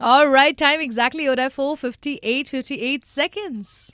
All right, time exactly हो रहा है 4:58 seconds.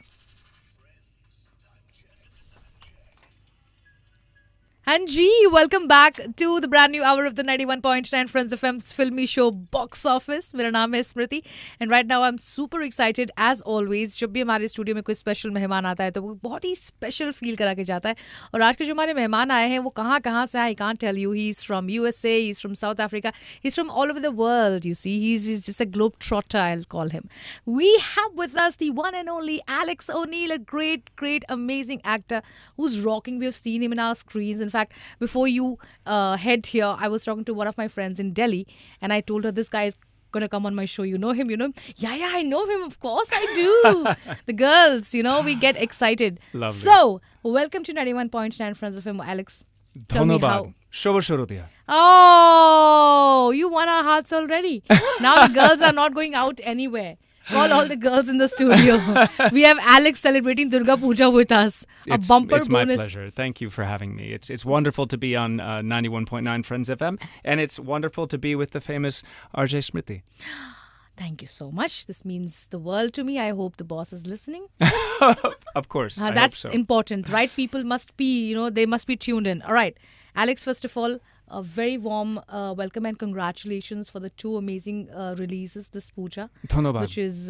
And G, welcome back to the brand new hour of the 91.9 Friends FM's filmy show Box Office. मेरा नाम है स्मृति and right now I'm super excited as always. जब भी हमारे studio में कोई स्पेशल मेहमान आता है तो वो बहुत ही स्पेशल फील करा के जाता है. और आज के जो हमारे मेहमान आए हैं वो कहाँ कहाँ से आए, I can't tell you. He's from USA, he's from South Africa, he's from all over the world. You see, he's just a globetrotter, I'll call him. We have with us the one and only Alex O'Neill, a great, amazing actor who's rocking. We have seen him in our screens. In fact, before you head here, I was talking to one of my friends in Delhi, and I told her this guy is gonna come on my show. You know him? You know him? Yeah, I know him. Of course, I do. The girls, we get excited. Lovely. So, welcome to 91.9 Friends of him, Alex. Tell me how. Shobha. Oh, you won our hearts already. Now the girls are not going out anywhere. Call all the girls in the studio. We have Alex celebrating Durga Puja with us. It's bonus. My pleasure. Thank you for having me. It's wonderful to be on 91.9 Friends FM, and it's wonderful to be with the famous RJ Smriti. Thank you so much. This means the world to me. I hope the boss is listening. Of course. I That's hope so. important, right? People must be, they must be tuned in. All right. Alex, first of all, a very warm welcome and congratulations for the two amazing releases this Puja, Dhanyavad. which is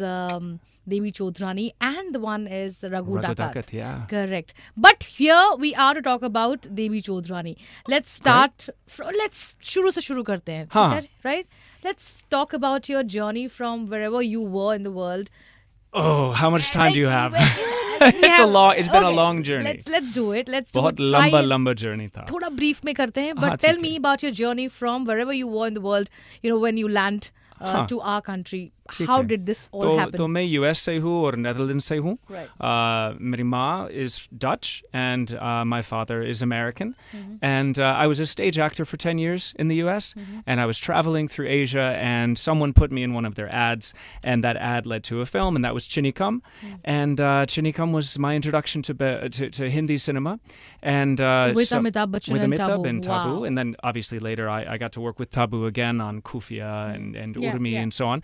Devi Chodhrani and the one is Raghu Dakat. Yeah. Correct. But here we are to talk about Devi Chodhrani. Let's start. Let's shuru se shuru karte hain. Haan. Okay, right? Let's talk about your journey from wherever you were in the world. Oh, how much time do you have? It's been a long journey. Let's do it. बहुत Try it. लंबा journey था. थोड़ा brief में करते हैं. हाँ, But tell ठीक me है. about your journey from wherever you were in the world. When you land हाँ. to our country. ठीक How है. did this all happen? तो मैं US से हूँ और Netherlands से हूँ. Right. मेरी माँ is Dutch and my father is American. And I was a stage actor for 10 years in the US. And I was traveling through Asia and someone put me in one of their ads. And that ad led to a film and that was Chinikam. And Chinikam was my introduction to Hindi cinema. And With Amitabh Bachchan with and Amitabh Tabu. and Tabu. Wow. And then obviously later I got to work with Tabu again on Kufia and Urmi yeah. and so on.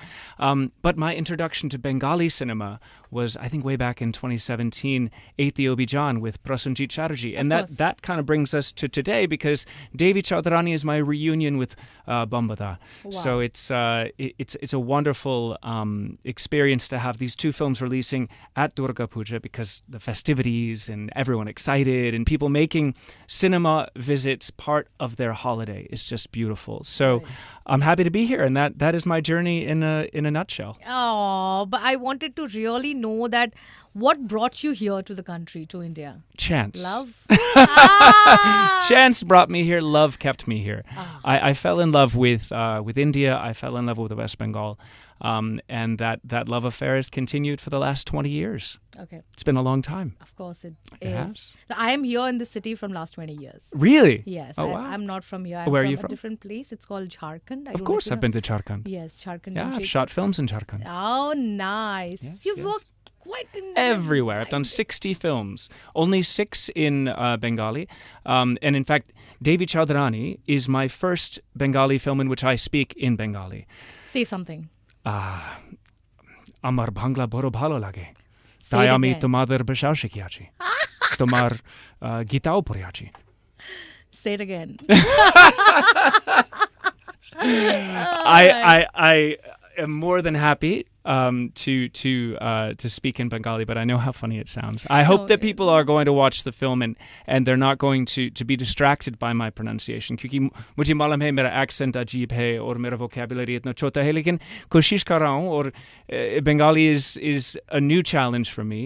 But my introduction to Bengali cinema was, I think, way back in 2017, Eight the Obijan with Prasenjit Chatterjee. And that kind of brings us to today because Devi Chaudharani is my reunion with Bambada. Wow. So it's a wonderful experience to have these two films releasing at Durga Puja because the festivities and everyone excited and people making cinema visits part of their holiday is just beautiful. So Right. I'm happy to be here, and that is my journey in a nutshell. Oh, but I wanted to really know that what brought you here to the country, to India? Chance. Love? Ah! Chance brought me here. Love kept me here. I fell in love with India. I fell in love with West Bengal, and that love affair has continued for the last 20 years. Okay, It's been a long time. of course it It is. has. I am here in the city from last 20 years. Really? Yes, Oh, wow. I'm not from here. I'm Where are from you a from? different place. It's called Jharkhand. Of course, I've been to Jharkhand. Yes, Jharkhand. Yeah, I've Jamshedpur. shot films in Jharkhand. Oh, nice. Yes, You've yes. worked quite in Everywhere. I've done 60 films, only 6 in Bengali. And in fact, Devi Chaudharani is my first Bengali film in which I speak in Bengali. Say something. Amar bangla boro bhalo lage. Say তাই it আমি again. তোমাদের বেশাও শিখিয়াছি তোমার গীতাও পড়িয়াছি Say it again. I am more than happy to speak in Bengali, but I know how funny it sounds. I hope that people are going to watch the film and they're not going to be distracted by my pronunciation. क्योंकि मुझे मालूम है मेरा accent अजीब है और मेरा vocabulary इतना छोटा है, लेकिन कोशिश कर रहा हूँ और Bengali is a new challenge for me.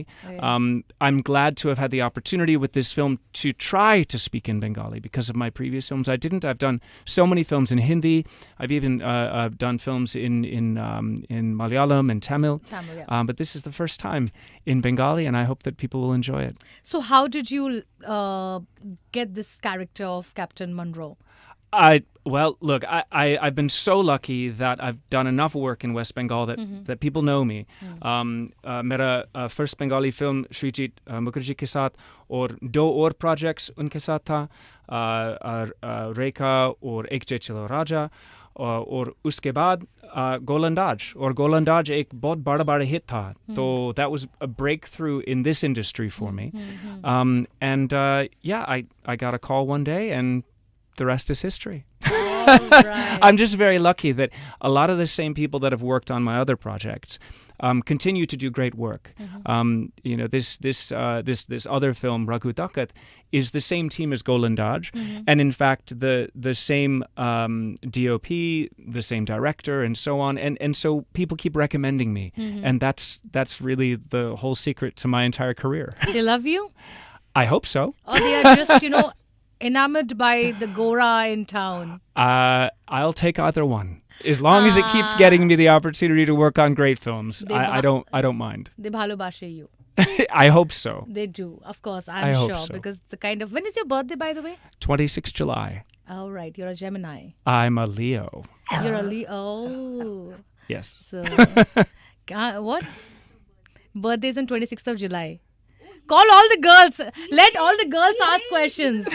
I'm glad to have had the opportunity with this film to try to speak in Bengali because of my previous films. I didn't. I've done so many films in Hindi. I've even done films in Malayalam and Tamil. yeah. But this is the first time in Bengali, and I hope that people will enjoy it. So how did you get this character of Captain Monroe? Well, look, I've been so lucky that I've done enough work in West Bengal that people know me. मेरा first Bengali film Srijit Mukherjee के साथ और 2 और projects उनके साथ था, रेखा और एक जे चलो राजा, और उसके बाद गोलंदाज एक बहुत बड़ा hit था. So that was a breakthrough in this industry for me. And I got a call one day and the rest is history. Right. I'm just very lucky that a lot of the same people that have worked on my other projects continue to do great work. This other film, Raghu Dakat, is the same team as Golandaj, and in fact the same DOP, the same director, and so on. And so people keep recommending me, and that's really the whole secret to my entire career. They love you? I hope so. Or they are just, enamored by the Gora in town? I'll take either one. As long as it keeps getting me the opportunity to work on great films, I don't mind. They bhalobashe you. I hope so. They do, of course, I I'm hope sure. so. Because when is your birthday, by the way? 26 July. Oh, right. You're a Gemini. I'm a Leo. You're a Leo. Oh. Yes. So, what? Birthday's on 26th of July. Call all the girls. Let all the girls ask questions.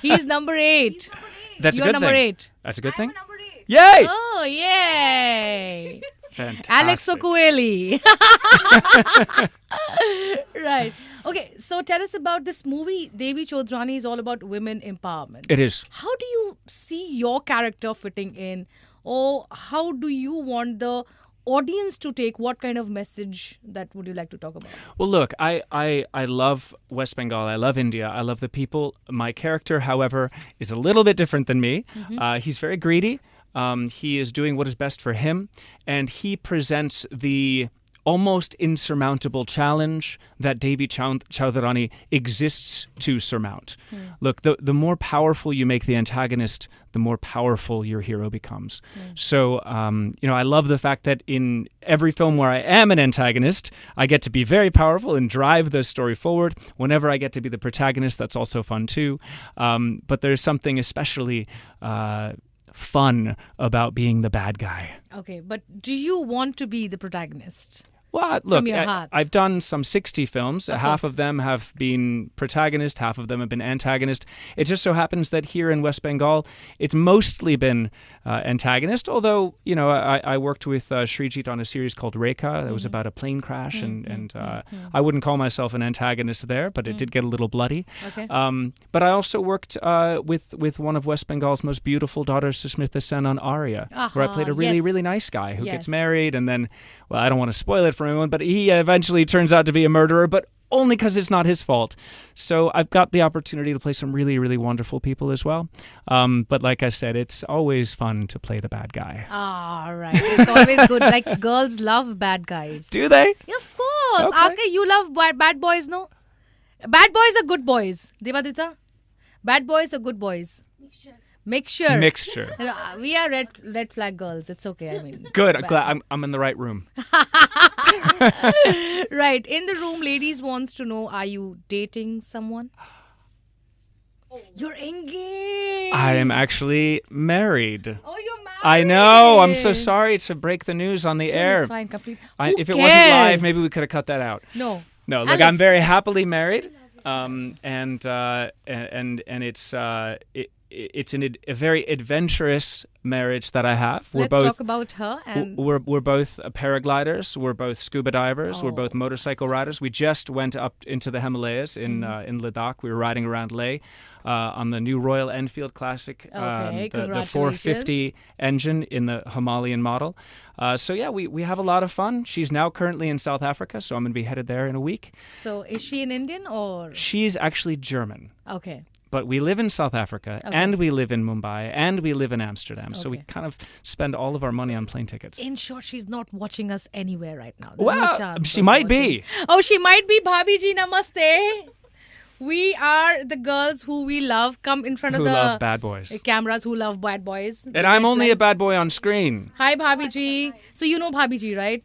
He's number 8. That's You're a good number thing. 8. That's a good thing. Number 8. Yay! Oh, yay. Fantastic. Alex Okueli. Right. Okay, so tell us about this movie. Devi Chodrani is all about women empowerment. It is. How do you see your character fitting in? Or how do you want the audience to take? What kind of message that would you like to talk about? Well, look, I love West Bengal. I love India. I love the people. My character, however, is a little bit different than me. He's very greedy. He is doing what is best for him. And he presents the almost insurmountable challenge that Devi Chaudharani exists to surmount. Look, the more powerful you make the antagonist, the more powerful your hero becomes. So, I love the fact that in every film where I am an antagonist, I get to be very powerful and drive the story forward. Whenever I get to be the protagonist, that's also fun too. But there's something especially fun about being the bad guy. Okay, but do you want to be the protagonist? Well, look, your heart. I've done some 60 films. Half of them have been protagonist, half of them have been antagonist. It just so happens that here in West Bengal, it's mostly been antagonist, although, I worked with Srijit on a series called Rekha that was about a plane crash, and I wouldn't call myself an antagonist there, but it did get a little bloody. Okay. But I also worked with one of West Bengal's most beautiful daughters, Smriti Sen, on Arya, where I played a really, yes. really nice guy who gets Yes. married, and then, well, I don't want to spoil it for anyone, but he eventually turns out to be a murderer, but only because it's not his fault. So I've got the opportunity to play some really, really wonderful people as well. But like I said, it's always fun to play the bad guy. Ah, right. It's always good. Like, girls love bad guys. Do they? Yeah, of course. Okay. Ask her, you love bad boys, no? Bad boys are good boys. Devadita? Bad boys are good boys. Mixture. Mixture. We are red flag girls. It's okay. I mean, Good. I'm in the right room. right. In the room, ladies wants to know: are you dating someone? You're engaged. I am actually married. Oh, you're married. I know. I'm so sorry to break the news on the air. It's fine. Complete. If it wasn't live, maybe we could have cut that out. No. No, look, Alex. I'm very happily married, and it's a very adventurous marriage that I have. Let's talk about her. And We're both paragliders. We're both scuba divers. We're both motorcycle riders. We just went up into the Himalayas in Ladakh. We were riding around Leh on the new Royal Enfield Classic, Okay, the 450 engine in the Himalayan model. So yeah, we have a lot of fun. She's now currently in South Africa, so I'm going to be headed there in a week. so, is she an Indian or? She's actually German. Okay. But we live in South Africa, and we live in Mumbai, and we live in Amsterdam. So we Okay. kind of spend all of our money on plane tickets. In short, she's not watching us anywhere right now. There's no Well, chance she of might watching. be. Oh, she might be. Bhabhi ji, namaste. We are the girls who we love. Come in front Who of the love bad boys. cameras who love bad boys. And I'm only a bad boy on screen. Hi, Bhabhi ji. So you know Bhabhi ji, right?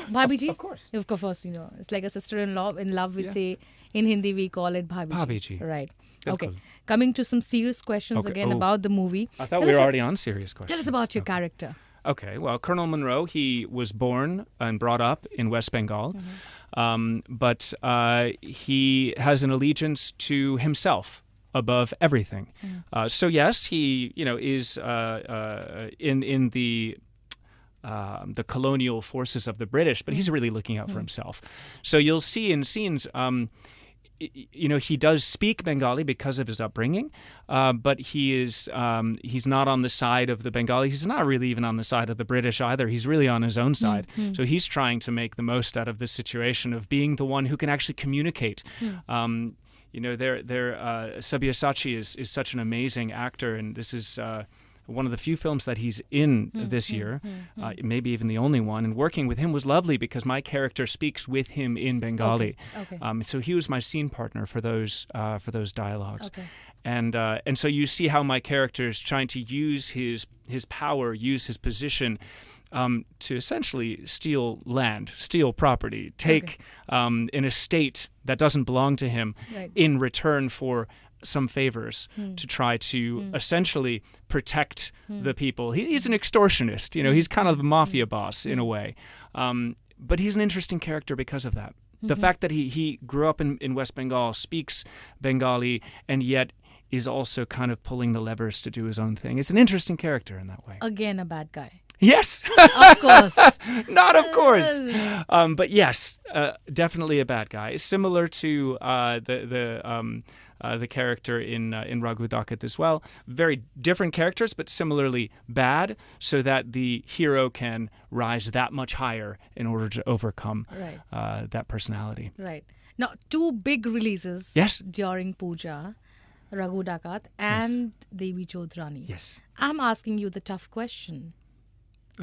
Bhabhi ji? Of course. Of course, It's like a sister-in-law in love, we say. In Hindi, we call it Bhabhi ji. Bhabhi ji. Right. Bilkul. Okay. coming to some serious questions Okay. again about the movie. I thought Tell we were us- already on serious questions. Tell us about your Okay. character. Okay, well, Colonel Monroe, he was born and brought up in West Bengal, but he has an allegiance to himself above everything. So yes, he is in the colonial forces of the British, but he's really looking out for himself. So you'll see in scenes. He does speak Bengali because of his upbringing, but he's not on the side of the Bengali. He's not really even on the side of the British either. He's really on his own side. So he's trying to make the most out of this situation of being the one who can actually communicate. Sabyasachi is such an amazing actor, and this is one of the few films that he's in this year, maybe even the only one. And working with him was lovely because my character speaks with him in Bengali. Okay. So he was my scene partner for those dialogues. Okay. And so you see how my character is trying to use his power, use his position to essentially steal land, steal property, take an estate that doesn't belong to him in return for some favors to try to essentially protect the people. He's an extortionist, he's kind of a mafia boss in a way. But he's an interesting character because of that. The fact that he grew up in West Bengal, speaks Bengali, and yet is also kind of pulling the levers to do his own thing. It's an interesting character in that way. Again, a bad guy. Yes. Of course. Not of course. But yes, definitely a bad guy. Similar to the character in Raghu Dakat as well. Very different characters, but similarly bad, so that the hero can rise that much higher in order to overcome that personality. Right. Now, two big releases during Puja, Raghu Dakat and Devi Chodhrani. Yes. I'm asking you the tough question.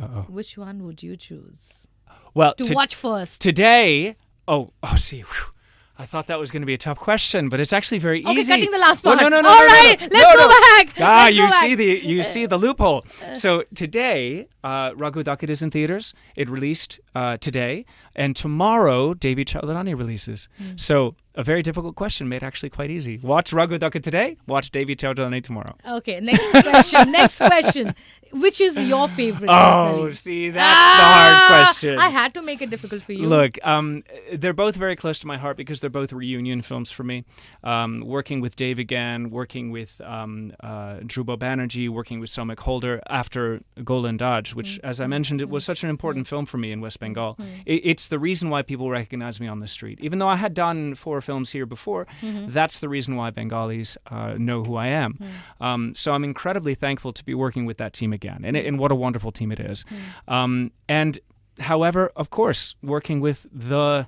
Uh-oh. Which one would you choose Well, to watch first? Today, see, whew. I thought that was going to be a tough question, but it's actually very easy. Okay, cutting the last part. Well, no. All right, let's go back. Let's go back. You see the loophole. So today, Raghu Dakat is in theaters. It released today, and tomorrow, Devi Chodhrani releases. So a very difficult question made actually quite easy. Watch Raghu Dakat today. Watch Devi Chodhrani tomorrow. Okay, next question. Which is your favorite? Personally? See, that's the hard question. I had to make it difficult for you. Look, they're both very close to my heart because they're both reunion films for me. Working with Dave again, working with Dhruba Banerjee, working with Soumik Holder after Golandaj, which, as I mentioned, it was such an important film for me in West Bengal. It's the reason why people recognize me on the street. Even though I had done 4 films here before, that's the reason why Bengalis know who I am. So I'm incredibly thankful to be working with that team again. And what a wonderful team it is. And however, of course, working with the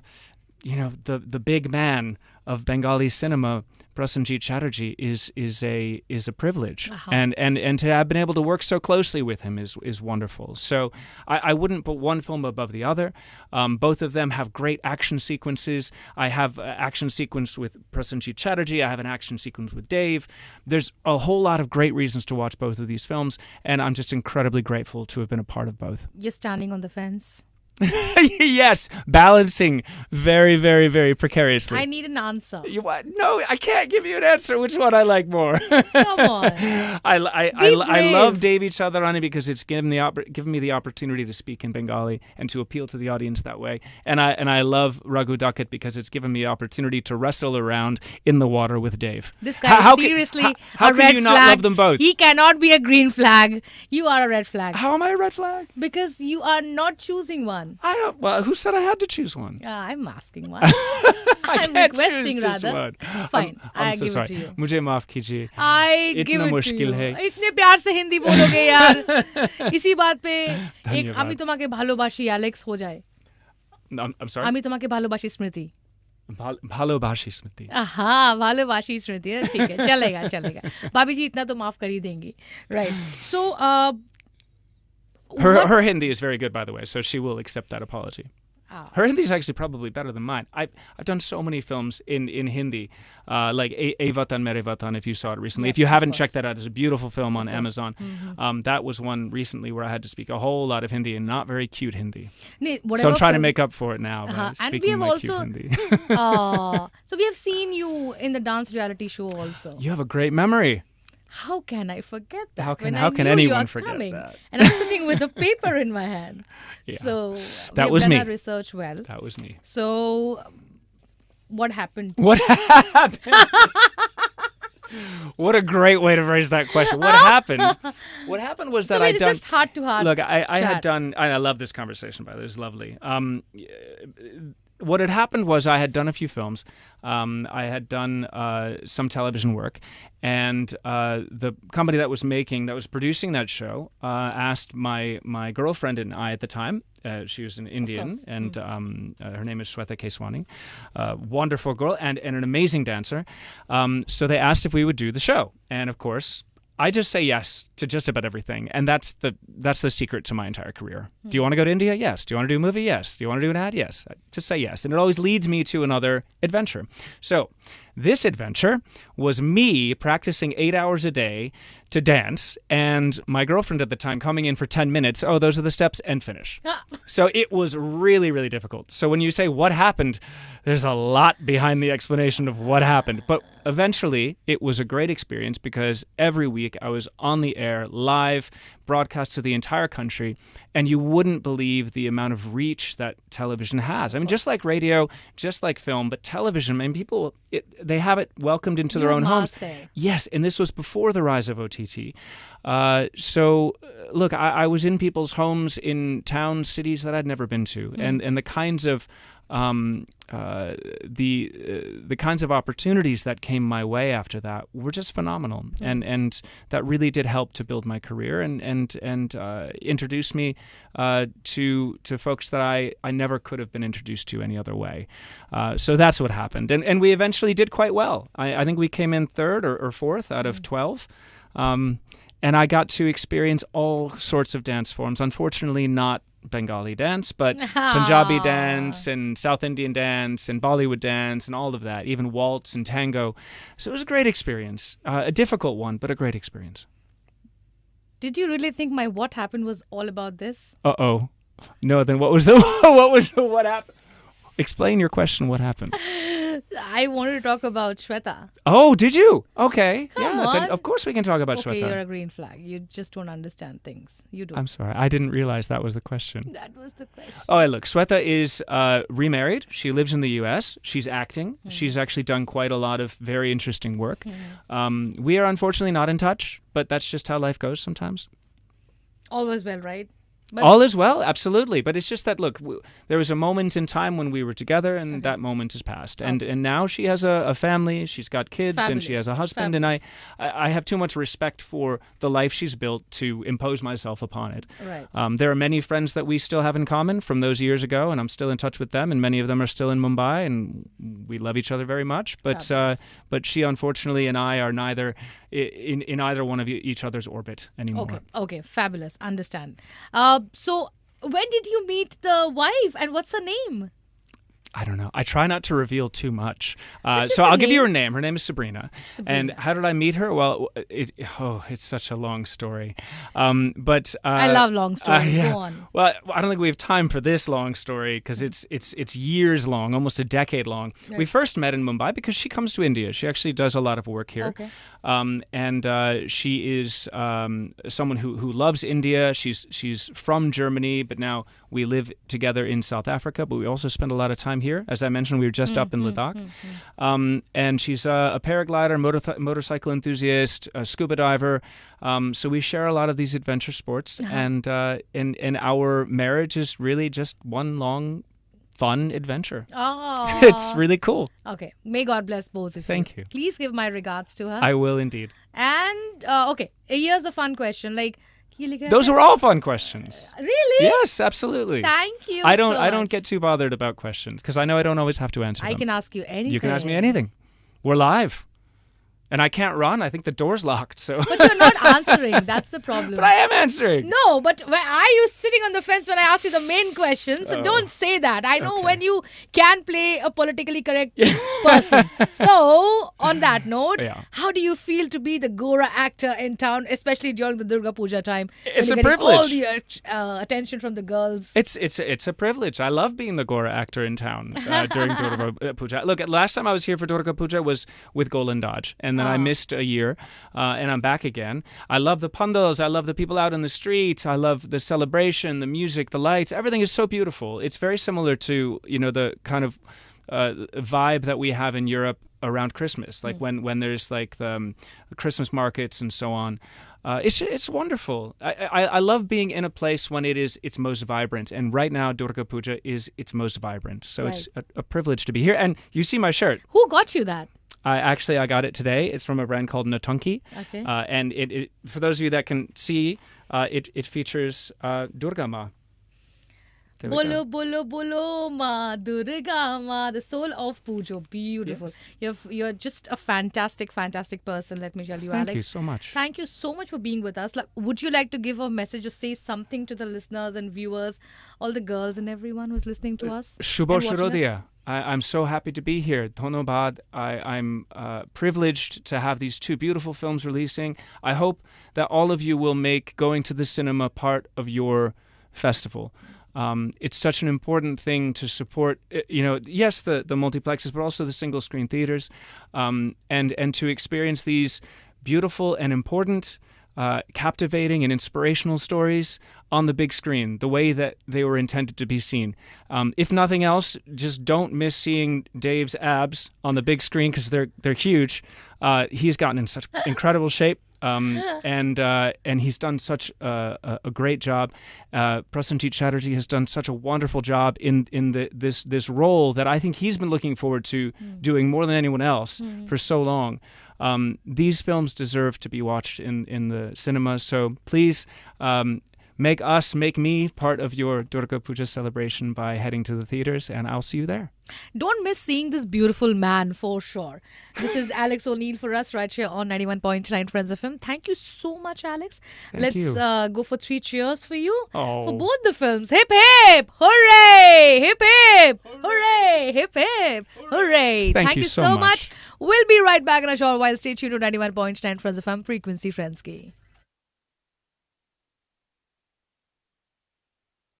big man of Bengali cinema, Prasenjit Chatterjee, is a privilege, and to have been able to work so closely with him is wonderful. So I wouldn't put one film above the other. Both of them have great action sequences. I have an action sequence with Prasenjit Chatterjee. I have an action sequence with Dave. There's a whole lot of great reasons to watch both of these films, and I'm just incredibly grateful to have been a part of both. You're standing on the fence. Yes, balancing very, very, very precariously. I need an answer. No, I can't give you an answer. Which one I like more? Come on. I love Devi Chodhrani because it's given me the opportunity to speak in Bengali and to appeal to the audience that way. And I love Raghu Dakat because it's given me the opportunity to wrestle around in the water with Dave. This guy is seriously how a red can you not flag. love them both? He cannot be a green flag. You are a red flag. How am I a red flag? Because you are not choosing one. I don't. Well, who said I had to choose one? I'm asking one. I I'm can't requesting choose just rather. one. Fine, I'm I so give sorry. it to you. मुझे माफ कीजिए. I इतना give it to मुश्किल you. है. इतने प्यार से हिंदी बोलोगे यार. इसी बात पे एक धन्यवाद. আমি তোমাকে ভালোবাসি Alex हो जाए. I'm sorry. আমি তোমাকে ভালোবাসি স্মৃতি. भालोबाशी स्मृति. हाँ भालोबाशी स्मृति. ठीक है चलेगा. भाभी जी इतना तो माफ कर ही देंगी. Right. So her Hindi is very good, by the way, so she will accept that apology. Her Hindi is actually probably better than mine. I've done so many films in Hindi, like A Vatan Mere Vatan, if you saw it recently. Yes, if you of haven't course. checked that out, it's a beautiful film on course. Amazon. That was one recently where I had to speak a whole lot of Hindi and not very cute Hindi. So I'm trying to make up for it now by And we speaking have my also cute Hindi. so we have seen you in the dance reality show also. You have a great memory. How can I forget that? How can- when how I can knew anyone you are forget coming, that? And I'm sitting with a paper in my hand. Yeah. So That we was have done me. our research well. That was me. So what happened? What happened? What a great way to phrase that question. What happened? What happened was that So I'd it's done. just heart to heart. Look, I had chat. done. I love this conversation. By the way, it's lovely. What had happened was I had done a few films. I had done some television work, and the company that was producing that show asked my girlfriend and I at the time. She was an Indian, and her name is Shweta Keswani, wonderful girl and an amazing dancer. So they asked if we would do the show, and of course, I just say yes to just about everything, and that's the secret to my entire career. Do you want to go to India? Yes. Do you want to do a movie? Yes. Do you want to do an ad? Yes. Just say yes, and it always leads me to another adventure. So this adventure was me practicing 8 hours a day to dance, and my girlfriend at the time coming in for 10 minutes. Oh, those are the steps, and finish. So it was really, really difficult. So when you say what happened, there's a lot behind the explanation of what happened. But eventually, it was a great experience because every week I was on the air, live, broadcast to the entire country, and you wouldn't believe the amount of reach that television has. I mean, just like radio, just like film, but television, I mean, people, they have it welcomed into their own homes. There. Yes, and this was before the rise of OTT. Look, I was in people's homes in towns, cities that I'd never been to, and the kinds of the kinds of opportunities that came my way after that were just phenomenal, and that really did help to build my career and introduce me to folks that I never could have been introduced to any other way. So that's what happened, and we eventually did quite well. I think we came in third or fourth out of 12. And I got to experience all sorts of dance forms. Unfortunately, not Bengali dance, but Punjabi dance and South Indian dance and Bollywood dance and all of that, even waltz and tango. So it was a great experience, a difficult one, but a great experience. Did you really think my what happened was all about this? Uh-oh. No, then what happened? Explain your question. What happened? I wanted to talk about Shweta. Oh, did you? Okay. Come Then on. of course we can talk about Okay, Shweta. you're a green flag. You just don't understand things. You do. I'm sorry. I didn't realize that was the question. That was the question. Oh, hey, look, Shweta is remarried. She lives in the U.S. She's acting. She's actually done quite a lot of very interesting work. We are unfortunately not in touch, but that's just how life goes sometimes. All was well, right? But All is well, absolutely. But it's just that, look, there was a moment in time when we were together, and that moment has passed. And now she has a family, she's got kids, and she has a husband. Fabulous. And I have too much respect for the life she's built to impose myself upon it. Right. There are many friends that we still have in common from those years ago, and I'm still in touch with them, and many of them are still in Mumbai, and we love each other very much. But she, unfortunately, and I are neither in either one of each other's orbit anymore. Okay, fabulous. Understand. So when did you meet the wife and what's her name? I don't know. I try not to reveal too much. just So a I'll give you name. her name. Her name is Sabrina. And how did I meet her? Well, it's such a long story. I love long stories. yeah. Go on. Well, I don't think we have time for this long story because it's years long, almost a decade long. Right. We first met in Mumbai because she comes to India. She actually does a lot of work here. Okay. And she is someone who loves India. She's from Germany, but now we live together in South Africa. But we also spend a lot of time here. As I mentioned, we were just up in Ladakh. And she's a paraglider, motorcycle enthusiast, a scuba diver. So we share a lot of these adventure sports, and our marriage is really just one long, fun adventure. Oh. It's really cool. Okay. May God bless both of you. Thank you. Please give my regards to her. I will indeed. And okay, here's the fun question. Like, Those were all fun questions. Really? Yes, absolutely. Thank you. I don't so much. get too bothered about questions because I know I don't always have to answer I them. can ask you anything. You can ask me anything. We're live. And I can't run. I think the door's locked. So. But you're not answering. That's the problem. But I am answering. No, but why are you sitting on the fence when I ask you the main question? So don't say that. I know when you can play a politically correct person. So, on that note, how do you feel to be the Gora actor in town, especially during the Durga Puja time? It's a privilege. All the attention from the girls. It's a privilege. I love being the Gora actor in town during Durga Puja. Look, last time I was here for Durga Puja was with Golandaj, and then I missed a year, and I'm back again. I love the pandals. I love the people out in the street. I love the celebration, the music, the lights. Everything is so beautiful. It's very similar to, the kind of vibe that we have in Europe around Christmas, like when there's like the Christmas markets and so on. It's wonderful. I love being in a place when it's most vibrant, and right now Durga Puja is its most vibrant. So it's a privilege to be here. And you see my shirt. Who got you that? I got it today. It's from a brand called Natunki. Okay. And it for those of you that can see, it features Durga Ma. Bolo, bolo, bolo, ma, Durga ma, the soul of Pujo. Beautiful. Yes. You're just a fantastic, fantastic person, let me tell you, Alex. Thank you so much. Thank you so much for being with us. Would you like to give a message or say something to the listeners and viewers, all the girls and everyone who's listening to us? Shubho Sharodaya. I'm so happy to be here. Dhonobad. I'm privileged to have these two beautiful films releasing. I hope that all of you will make going to the cinema part of your festival. It's such an important thing to support, yes, the multiplexes, but also the single screen theaters, and to experience these beautiful and important, captivating and inspirational stories on the big screen, the way that they were intended to be seen. If nothing else, just don't miss seeing Dave's abs on the big screen because they're huge. He's gotten in such incredible shape. And he's done such a great job. Prasenjit Chatterjee has done such a wonderful job in this role that I think he's been looking forward to doing more than anyone else for so long. These films deserve to be watched in the cinema. So please make me part of your Durga Puja celebration by heading to the theaters, and I'll see you there. Don't miss seeing this beautiful man for sure. This is Alex O'Neill for us right here on 91.9 Friends of Him. Thank you so much, Alex. Let's go for 3 cheers for you for Oh. both the films. Hip hip! Hooray! Hip hip! Hooray! Hip hip! Hooray! Thank you so much. We'll be right back in a short while. Stay tuned to 91.9 Friends of Him Frequency Friends Ki.